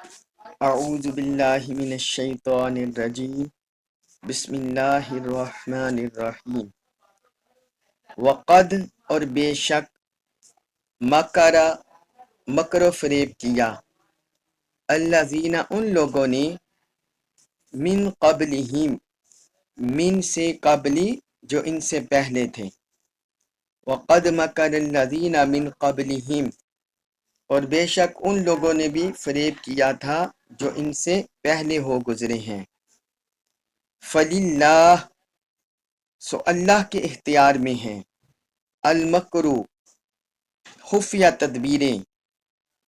اعوذ باللہ من الشیطان الرجیم بسم اللہ الرحمن الرحیم وقد اور بے شک مکر مکر و فریب کیا الذین ان لوگوں نے من قبلہم من سے قبلی جو ان سے پہلے تھے وقد مکر الذین من قبلہم اور بے شک ان لوگوں نے بھی فریب کیا تھا جو ان سے پہلے ہو گزرے ہیں فللہ سو اللہ کے اختیار میں ہیں المکرو خفیہ تدبیریں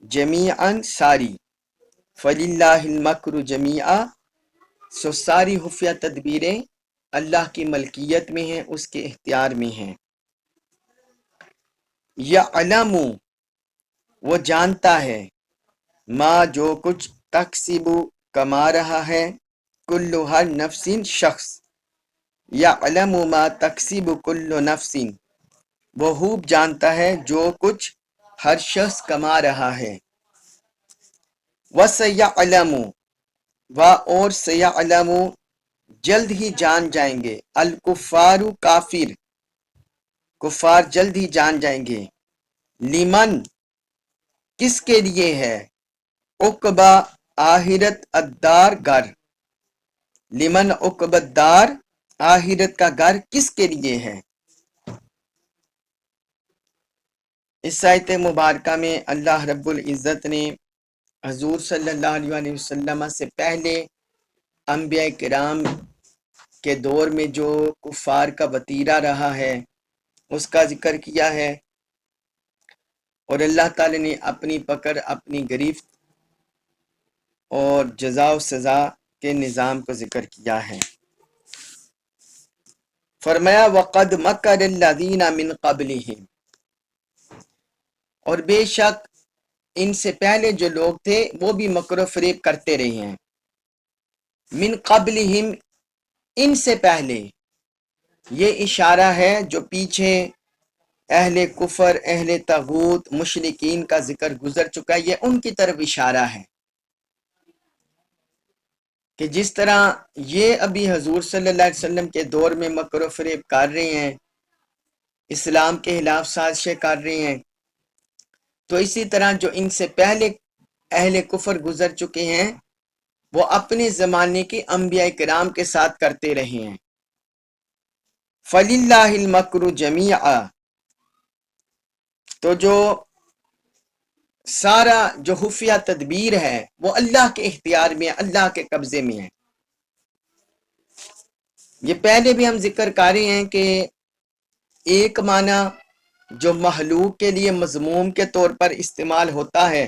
جمیعاً ساری فللہ المکر جمیعا سو ساری خفیہ تدبیریں اللہ کی ملکیت میں ہیں، اس کے اختیار میں ہیں۔ یعلم وہ جانتا ہے ما جو کچھ تکسب کما رہا ہے کل ہر نفس شخص یعلم ما تکسب کل نفس وہ خوب جانتا ہے جو کچھ ہر شخص کما رہا ہے وَسَيَعْلَمُ اور سَيَعْلَمُ جلد ہی جان جائیں گے الکفار کافر کفار جلد ہی جان جائیں گے لمن کس کے لیے ہے عقبہ آخرت الدار گھر لمن عقبہ الدار آخرت کا گھر کس کے لیے ہے۔ اس آیت مبارکہ میں اللہ رب العزت نے حضور صلی اللہ علیہ وآلہ وسلم سے پہلے انبیاء کرام کے دور میں جو کفار کا وتیرہ رہا ہے اس کا ذکر کیا ہے، اور اللہ تعالی نے اپنی پکڑ، اپنی گرفت اور جزا و سزا کے نظام کو ذکر کیا ہے۔ فرمایا وَقَدْ مَكَرَ الَّذِينَ مِنْ قَبْلِهِمْ اور بے شک ان سے پہلے جو لوگ تھے وہ بھی مکر و فریب کرتے رہے ہیں۔ من قبلہم ان سے پہلے، یہ اشارہ ہے جو پیچھے اہل کفر، اہل طاغوت، مشرکین کا ذکر گزر چکا ہے، یہ ان کی طرف اشارہ ہے کہ جس طرح یہ ابھی حضور صلی اللہ علیہ وسلم کے دور میں مکر و فریب کر رہے ہیں، اسلام کے خلاف سازشیں کر رہے ہیں، تو اسی طرح جو ان سے پہلے اہل کفر گزر چکے ہیں وہ اپنے زمانے کے انبیاء کرام کے ساتھ کرتے رہے ہیں۔ فَلِلَّهِ الْمَكْرُ جَمِيعًا تو جو سارا جو خفیہ تدبیر ہے وہ اللہ کے اختیار میں ہے، اللہ کے قبضے میں ہے۔ یہ پہلے بھی ہم ذکر کر رہے ہیں کہ ایک معنی جو مخلوق کے لیے مذموم کے طور پر استعمال ہوتا ہے،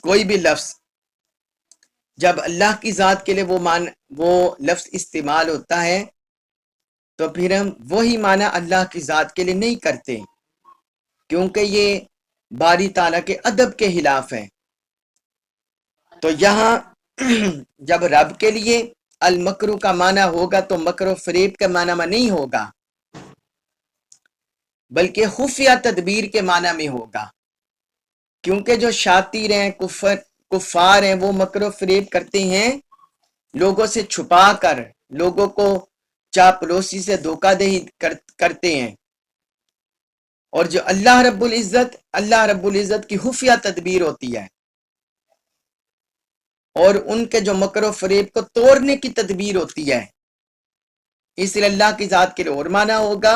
کوئی بھی لفظ جب اللہ کی ذات کے لیے وہ لفظ استعمال ہوتا ہے تو پھر ہم وہی معنی اللہ کی ذات کے لیے نہیں کرتے، کیونکہ یہ باری تعالیٰ کے ادب کے خلاف ہے۔ تو یہاں جب رب کے لیے المکرو کا معنی ہوگا تو مکر و فریب کے معنی میں نہیں ہوگا، بلکہ خفیہ تدبیر کے معنی میں ہوگا، کیونکہ جو شاطر ہیں، کفار ہیں، وہ مکر و فریب کرتے ہیں لوگوں سے چھپا کر، لوگوں کو چاپلوسی سے دھوکہ دہی کرتے ہیں، اور جو اللہ رب العزت کی خفیہ تدبیر ہوتی ہے اور ان کے جو مکر و فریب کو توڑنے کی تدبیر ہوتی ہے، اس لیے اللہ کی ذات کے لیے اور معنی ہوگا،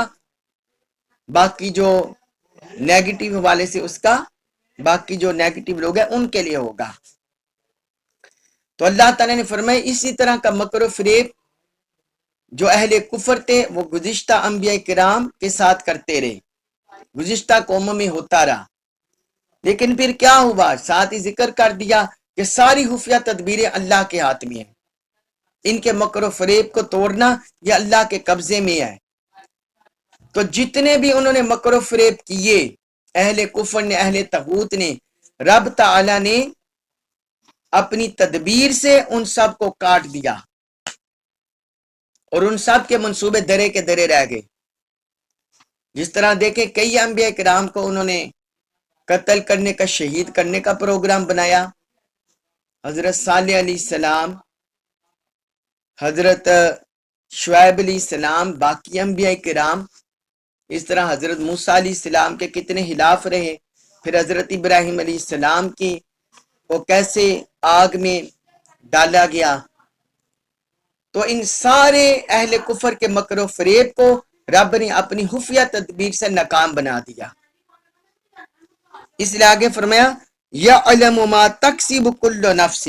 باقی جو نیگیٹو حوالے سے اس کا، باقی جو نیگیٹو لوگ ہیں ان کے لیے ہوگا۔ تو اللہ تعالیٰ نے فرمایا اسی طرح کا مکر و فریب جو اہل کفر تھے وہ گزشتہ انبیاء کرام کے ساتھ کرتے رہے، گزشتہ قوموں میں ہوتا رہا، لیکن پھر کیا ہوا، ساتھ ہی ذکر کر دیا کہ ساری خفیہ تدبیریں اللہ کے ہاتھ میں ہیں، ان کے مکر و فریب کو توڑنا یہ اللہ کے قبضے میں ہے۔ تو جتنے بھی انہوں نے مکر و فریب کیے، اہل کفر نے، اہل طاغوت نے، رب تعالی نے اپنی تدبیر سے ان سب کو کاٹ دیا اور ان سب کے منصوبے درے کے درے رہ گئے۔ جس طرح دیکھیں کئی انبیاء کرام کو انہوں نے قتل کرنے کا، شہید کرنے کا پروگرام بنایا، حضرت صالح علیہ السلام، حضرت شعیب علیہ السلام، باقی انبیاء کرام، اس طرح حضرت موسیٰ علیہ السلام کے کتنے خلاف رہے، پھر حضرت ابراہیم علیہ السلام کی وہ کیسے آگ میں ڈالا گیا. تو ان سارے اہل کفر کے مکر و فریب کو رب نے اپنی خفیہ تدبیر سے ناکام بنا دیا. اس لیے آگے فرمایا یعلم ما تکسب کل نفس،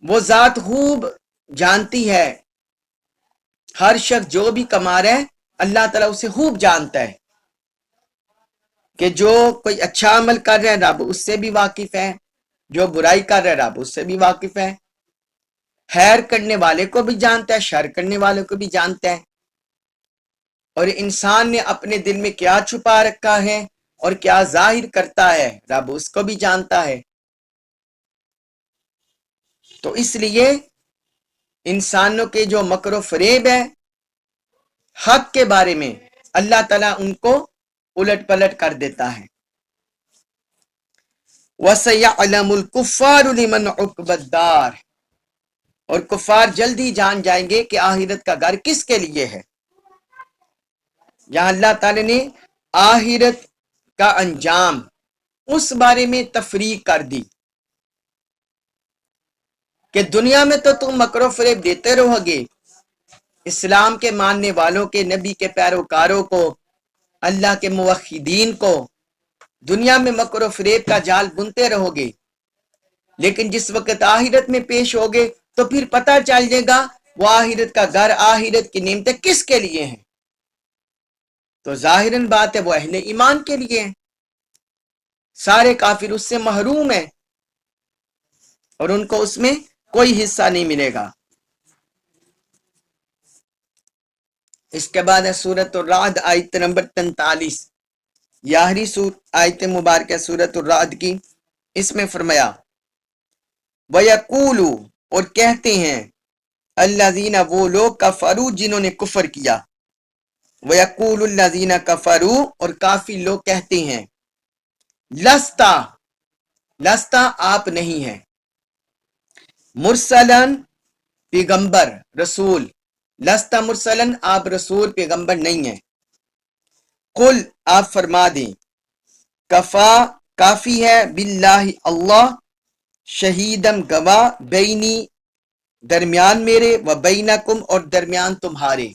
وہ ذات خوب جانتی ہے، ہر شخص جو بھی کما رہا ہے اللہ تعالیٰ اسے خوب جانتا ہے کہ جو کوئی اچھا عمل کر رہا ہے رب اس سے بھی واقف ہے، جو برائی کر رہا ہے رب اس سے بھی واقف ہے، خیر کرنے والے کو بھی جانتا ہے، شر کرنے والے کو بھی جانتا ہے، اور انسان نے اپنے دل میں کیا چھپا رکھا ہے اور کیا ظاہر کرتا ہے رب اس کو بھی جانتا ہے. تو اس لیے انسانوں کے جو مکر و فریب ہے حق کے بارے میں اللہ تعالیٰ ان کو الٹ پلٹ کر دیتا ہے. وَسَيَعْلَمُ الْكُفَّارُ لِمَنْ عُقْبَى الدَّارِ، اور کفار جلدی جان جائیں گے کہ آخرت کا گھر کس کے لیے ہے. یہاں اللہ تعالیٰ نے آخرت کا انجام اس بارے میں تفریق کر دی کہ دنیا میں تو تم مکر و فریب دیتے رہو گے، اسلام کے ماننے والوں کے، نبی کے پیروکاروں کو، اللہ کے موحدین کو دنیا میں مکر و فریب کا جال بنتے رہو گے، لیکن جس وقت آخرت میں پیش ہوگے تو پھر پتہ چل جائے گا وہ آخرت کا گھر، آخرت کی نعمتیں کس کے لیے ہیں. تو ظاہراً بات ہے وہ اہل ایمان کے لیے ہیں، سارے کافر اس سے محروم ہیں اور ان کو اس میں کوئی حصہ نہیں ملے گا. اس کے بعد ہے سورۃ الرعد آیت نمبر 43، آخری آیت مبارکہ سورۃ الرعد کی. اس میں فرمایا وَيَقُولُ، اور کہتے ہیں، الَّذِينَ، وہ لوگ، کفروا، جنہوں نے کفر کیا. وَيَقُولُ الَّذِينَ كَفَرُوا، اور کافی لوگ کہتے ہیں، لَسْتَ، لَسْتَ آپ نہیں ہیں، مرسلن، پیغمبر، رسول، لَسْتَ مرسلن، آپ رسول پیغمبر نہیں ہیں. قل، آپ فرما دیں، کفا، کافی ہے، باللہ، اللہ، شہیدم، گواہ، بینی، درمیان میرے، و بینکم، اور درمیان تمہارے.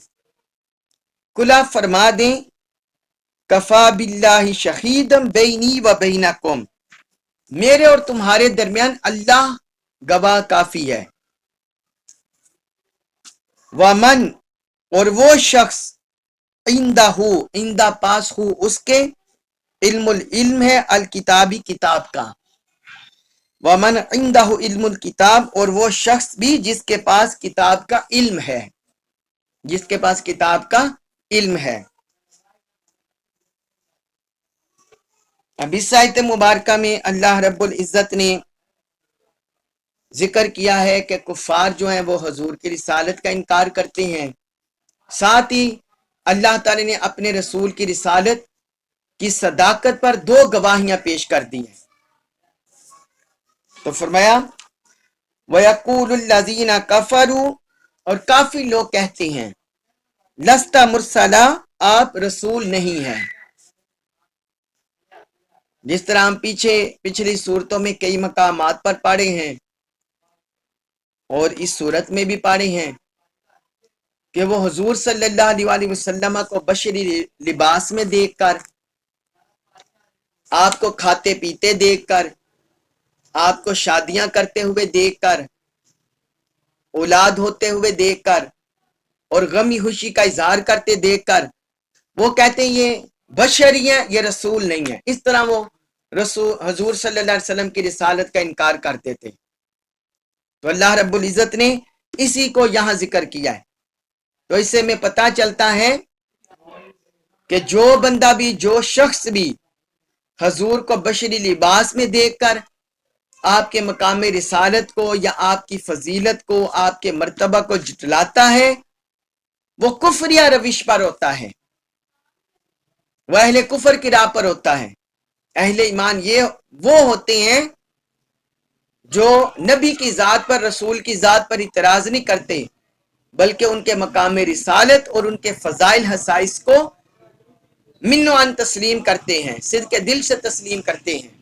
کلا، فرما دیں، کفا باللہ شہیدم بینی و بینکم، میرے اور تمہارے درمیان اللہ گواہ کافی ہے. ومن، اور وہ شخص، عندہ پاس ہو اس کے، علم، العلم ہے، الکتابی، کتاب کا. ومن عندہ علم الکتاب، اور وہ شخص بھی جس کے پاس کتاب کا علم ہے، جس کے پاس کتاب کا علم ہے. اب اس آیت مبارکہ میں اللہ رب العزت نے ذکر کیا ہے کہ کفار جو ہیں وہ حضور کی رسالت کا انکار کرتے ہیں، ساتھ ہی اللہ تعالی نے اپنے رسول کی رسالت کی صداقت پر 2 گواہیاں پیش کر دی ہیں. تو فرمایا وَيَقُولُ الَّذِينَ كَفَرُوا، اور کافی لوگ کہتے ہیں، لَسْتَ مُرْسَلًا، آپ رسول نہیں ہیں. جس طرح ہم پچھلی صورتوں میں کئی مقامات پر پڑھے ہیں اور اس صورت میں بھی پڑھے ہیں کہ وہ حضور صلی اللہ علیہ وسلم کو بشری لباس میں دیکھ کر، آپ کو کھاتے پیتے دیکھ کر، آپ کو شادیاں کرتے ہوئے دیکھ کر، اولاد ہوتے ہوئے دیکھ کر، اور غمی خوشی کا اظہار کرتے دیکھ کر وہ کہتے ہیں یہ بشری ہیں، یہ رسول نہیں ہے. اس طرح وہ حضور صلی اللہ علیہ وسلم کی رسالت کا انکار کرتے تھے. تو اللہ رب العزت نے اسی کو یہاں ذکر کیا ہے. تو اس سے میں پتہ چلتا ہے کہ جو بندہ بھی، جو شخص بھی حضور کو بشری لباس میں دیکھ کر آپ کے مقام رسالت کو یا آپ کی فضیلت کو، آپ کے مرتبہ کو جھٹلاتا ہے، وہ کفریہ روش پر ہوتا ہے، وہ اہل کفر کی راہ پر ہوتا ہے. اہل ایمان یہ وہ ہوتے ہیں جو نبی کی ذات پر، رسول کی ذات پر اعتراض نہیں کرتے، بلکہ ان کے مقام رسالت اور ان کے فضائل خصائص کو من و عن تسلیم کرتے ہیں، صدق دل سے تسلیم کرتے ہیں۔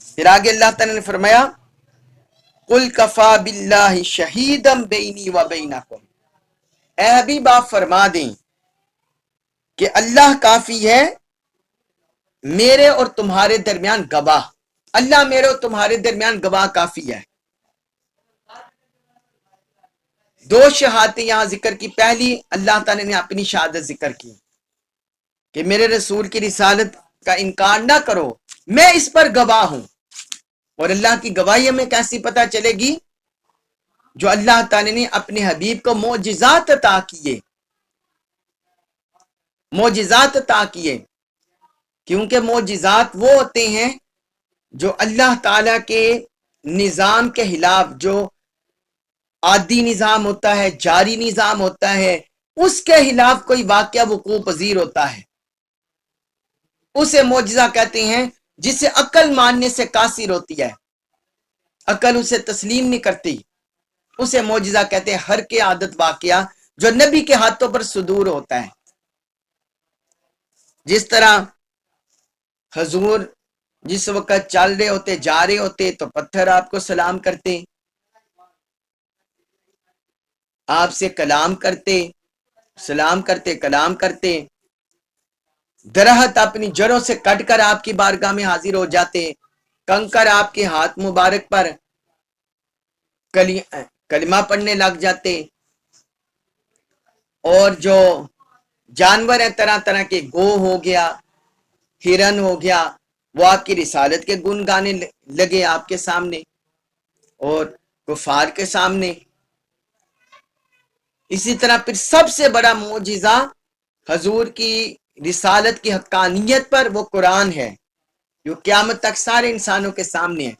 پھر آگے اللہ تعالیٰ نے فرمایا قُلْ كَفَى بِاللَّهِ شَهِيدًا بَيْنِي وَبَيْنَكُمْ، اے حبیب آپ فرما دیں کہ اللہ کافی ہے میرے اور تمہارے درمیان گواہ، اللہ میرے اور تمہارے درمیان گواہ کافی ہے۔ دو شہادتیں یہاں ذکر کی، پہلی اللہ تعالیٰ نے اپنی شہادت ذکر کی کہ میرے رسول کی رسالت کا انکار نہ کرو، میں اس پر گواہ ہوں۔ اور اللہ کی گواہی ہمیں کیسی پتہ چلے گی؟ جو اللہ تعالیٰ نے اپنے حبیب کو معجزات عطا کیے، معجزات عطا کیے، کیونکہ معجزات وہ ہوتے ہیں جو اللہ تعالیٰ کے نظام کے خلاف، جو عادی نظام ہوتا ہے، جاری نظام ہوتا ہے، اس کے خلاف کوئی واقعہ وقوع پذیر ہوتا ہے، اسے معجزہ کہتے ہیں، جسے عقل ماننے سے قاصر ہوتی ہے، عقل اسے تسلیم نہیں کرتی، اسے معجزہ کہتے ہیں۔ ہر کے عادت واقعہ جو نبی کے ہاتھوں پر صدور ہوتا ہے، جس طرح حضور جس وقت چل رہے ہوتے، جا رہے ہوتے، تو پتھر آپ کو سلام کرتے، آپ سے کلام کرتے، سلام کرتے، کلام کرتے، درخت اپنی جڑوں سے کٹ کر آپ کی بارگاہ میں حاضر ہو جاتے، کنکر آپ کے ہاتھ مبارک پر کلمہ پڑھنے لگ جاتے، اور جو جانور ہیں طرح طرح کے، گو ہو گیا، ہرن ہو گیا، وہ آپ کی رسالت کے گن گانے لگے آپ کے سامنے اور کفار کے سامنے۔ اسی طرح پھر سب سے بڑا معجزہ حضور کی رسالت کی حقانیت پر وہ قرآن ہے، جو قیامت تک سارے انسانوں کے سامنے ہے،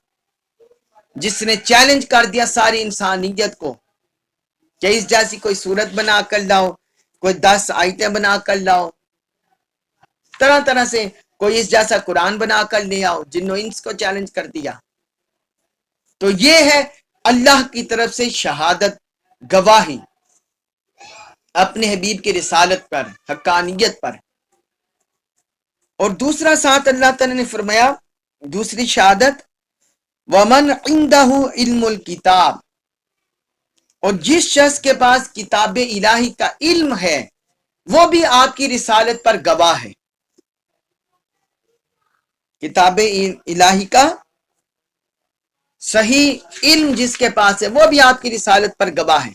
جس نے چیلنج کر دیا ساری انسانیت کو کہ اس جیسی کوئی صورت بنا کر لاؤ، کوئی 10 آیتیں بنا کر لاؤ، طرح طرح سے کوئی اس جیسا قرآن بنا کر لے آؤ، جنوں انس کو چیلنج کر دیا۔ تو یہ ہے اللہ کی طرف سے شہادت، گواہی اپنے حبیب کی رسالت پر، حقانیت پر۔ اور دوسرا ساتھ اللہ تعالیٰ نے فرمایا، دوسری شہادت وَمَنْ عِنْدَهُ عِلْمُ الْكِتَابِ، اور جس شخص کے پاس کتاب الہی کا علم ہے وہ بھی آپ کی رسالت پر گواہ ہے۔ کتاب الہی کا صحیح علم جس کے پاس ہے وہ بھی آپ کی رسالت پر گواہ ہے۔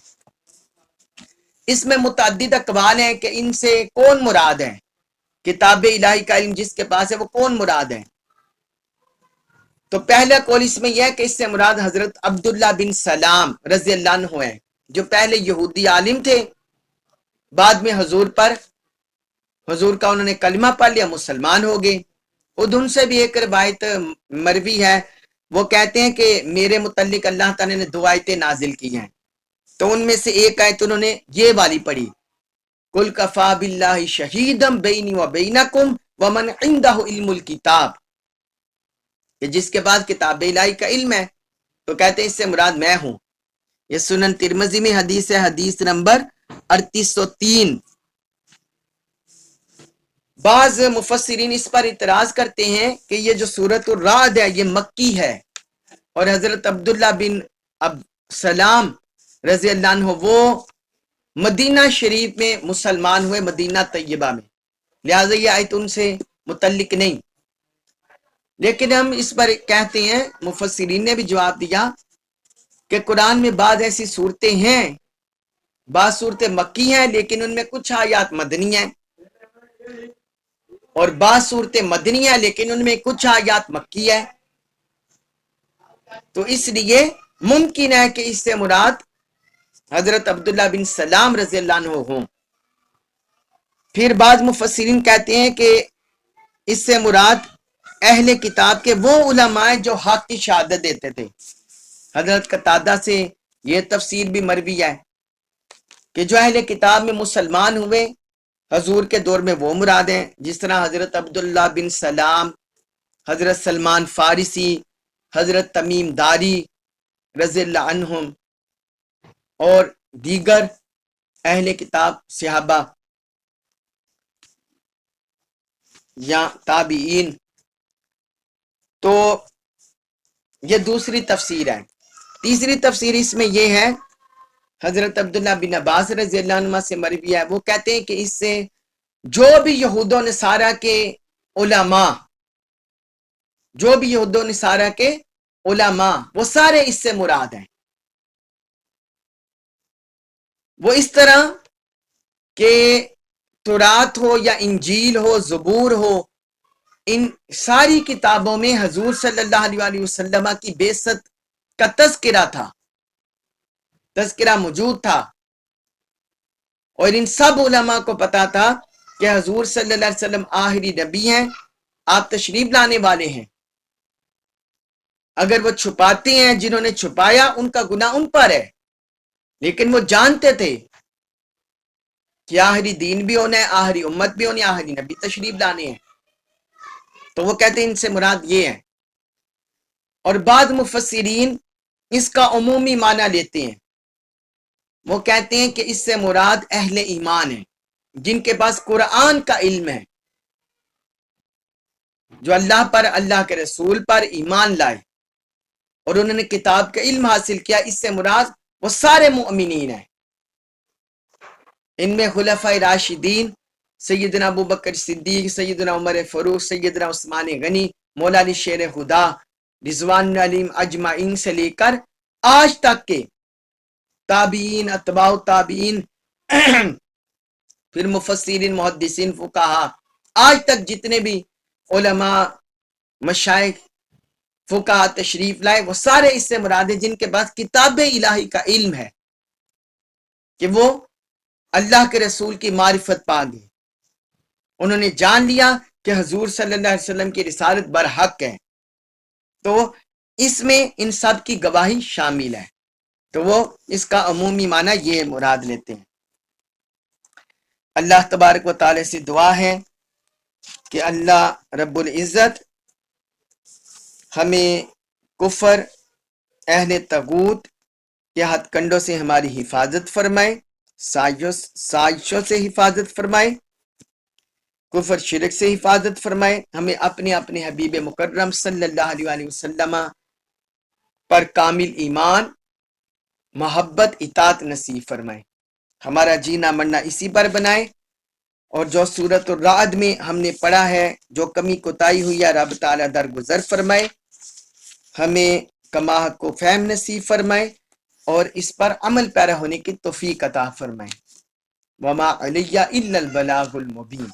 اس میں متعدد اقوال ہیں کہ ان سے کون مراد ہے، کتاب الہی کا علم جس کے پاس ہے وہ کون مراد ہے؟ تو پہلا قول اس میں یہ ہے کہ اس سے مراد حضرت عبداللہ بن سلام رضی اللہ عنہ ہیں، جو پہلے یہودی عالم تھے، بعد میں حضور کا انہوں نے کلمہ پڑھ لیا، مسلمان ہو گئے۔ ان سے بھی ایک روایت مروی ہے، وہ کہتے ہیں کہ میرے متعلق اللہ تعالیٰ نے 2 آیتیں نازل کی ہیں، تو ان میں سے ایک آیت انہوں نے یہ والی پڑھی، قُلْ كَفَى بِاللَّهِ شَهِيدًا بَيْنِي وَبَيْنَكُمْ وَمَنْ عِنْدَهُ عِلْمُ الْكِتَابِ، کہ جس کے بعد کتاب الہی کا علم ہے، تو کہتے ہیں اس سے مراد میں ہوں۔ یہ سنن ترمذی میں حدیث ہے، حدیث نمبر 3803۔ بعض مفسرین اس پر اعتراض کرتے ہیں کہ یہ جو سورۃ الرعد ہے یہ مکی ہے، اور حضرت عبداللہ بن سلام رضی اللہ عنہ وہ مدینہ شریف میں مسلمان ہوئے، مدینہ طیبہ میں، لہٰذا یہ آیت ان سے متعلق نہیں۔ لیکن ہم اس پر کہتے ہیں، مفسرین نے بھی جواب دیا کہ قرآن میں بعض ایسی صورتیں ہیں، بعض صورتیں مکی ہیں لیکن ان میں کچھ آیات مدنی ہیں، اور بعض صورتیں مدنی ہیں لیکن ان میں کچھ آیات مکی ہے، تو اس لیے ممکن ہے کہ اس سے مراد حضرت عبداللہ بن سلام رضی اللہ عنہ ہوں۔ پھر بعض مفسرین کہتے ہیں کہ اس سے مراد اہل کتاب کے وہ علماء جو حق کی شہادت دیتے تھے۔ حضرت قتادہ سے یہ تفسیر بھی مروی ہے کہ جو اہل کتاب میں مسلمان ہوئے حضور کے دور میں وہ مراد ہیں، جس طرح حضرت عبداللہ بن سلام، حضرت سلمان فارسی، حضرت تمیم داری رضی اللہ عنہم اور دیگر اہل کتاب صحابہ یا تابعین. تو یہ دوسری تفسیر ہے. تیسری تفسیر اس میں یہ ہے، حضرت عبداللہ بن عباس رضی اللہ عنہ سے مروی ہے، وہ کہتے ہیں کہ اس سے جو بھی یہود و نصارہ کے علماء، جو بھی یہود و نصارہ کے علماء، وہ سارے اس سے مراد ہیں. وہ اس طرح کہ تورات ہو یا انجیل ہو، زبور ہو، ان ساری کتابوں میں حضور صلی اللہ علیہ وسلم کی بعثت کا تذکرہ تھا، تذکرہ موجود تھا، اور ان سب علماء کو پتا تھا کہ حضور صلی اللہ علیہ وسلم آخری نبی ہیں، آپ تشریف لانے والے ہیں. اگر وہ چھپاتے ہیں، جنہوں نے چھپایا ان کا گناہ ان پر ہے، لیکن وہ جانتے تھے کہ آخری دین بھی ہونا ہے، آخری امت بھی ہونی ہے، آخری نبی تشریف لانے ہیں. تو وہ کہتے ہیں ان سے مراد یہ ہے. اور بعض مفسرین اس کا عمومی معنی لیتے ہیں، وہ کہتے ہیں کہ اس سے مراد اہل ایمان ہے، جن کے پاس قرآن کا علم ہے، جو اللہ پر، اللہ کے رسول پر ایمان لائے اور انہوں نے کتاب کا علم حاصل کیا. اس سے مراد وہ سارے مؤمنین ہیں. ان میں خلفائے راشدین سیدنا ابوبکر صدیق، سیدنا عمر فاروق، سیدنا عثمان غنی، مولا علی شیر خدا رضوان علیم اجمعین سے لے کر آج تک کے تابعین، اتباع تابعین، پھر مفسرین، محدثین، فقہا، آج تک جتنے بھی علماء، مشائخ، فقہا تشریف لائے، وہ سارے اس سے مراد ہیں جن کے پاس کتاب الہی کا علم ہے، کہ وہ اللہ کے رسول کی معرفت پا گئے، انہوں نے جان لیا کہ حضور صلی اللہ علیہ وسلم کی رسالت برحق ہے. تو اس میں ان سب کی گواہی شامل ہے. تو وہ اس کا عمومی معنی یہ مراد لیتے ہیں. اللہ تبارک و تعالی سے دعا ہے کہ اللہ رب العزت ہمیں کفر، اہل طاغوت کے ہتھ کنڈوں سے ہماری حفاظت فرمائے، سازشوں سے حفاظت فرمائے، کفر شرک سے حفاظت فرمائے، ہمیں اپنے اپنے حبیب مکرم صلی اللہ علیہ وسلم پر کامل ایمان، محبت، اطاعت نصیب فرمائے، ہمارا جینا مرنا اسی پر بنائے. اور جو سورۃ الرعد میں ہم نے پڑھا ہے، جو کمی کوتاہی ہوئی ہے، رب تعالیٰ درگزر فرمائے، ہمیں کما حق کو فہم نصیب فرمائے اور اس پر عمل پیرا ہونے کی توفیق عطا فرمائے. وما علیہ الا البلاغ المبین.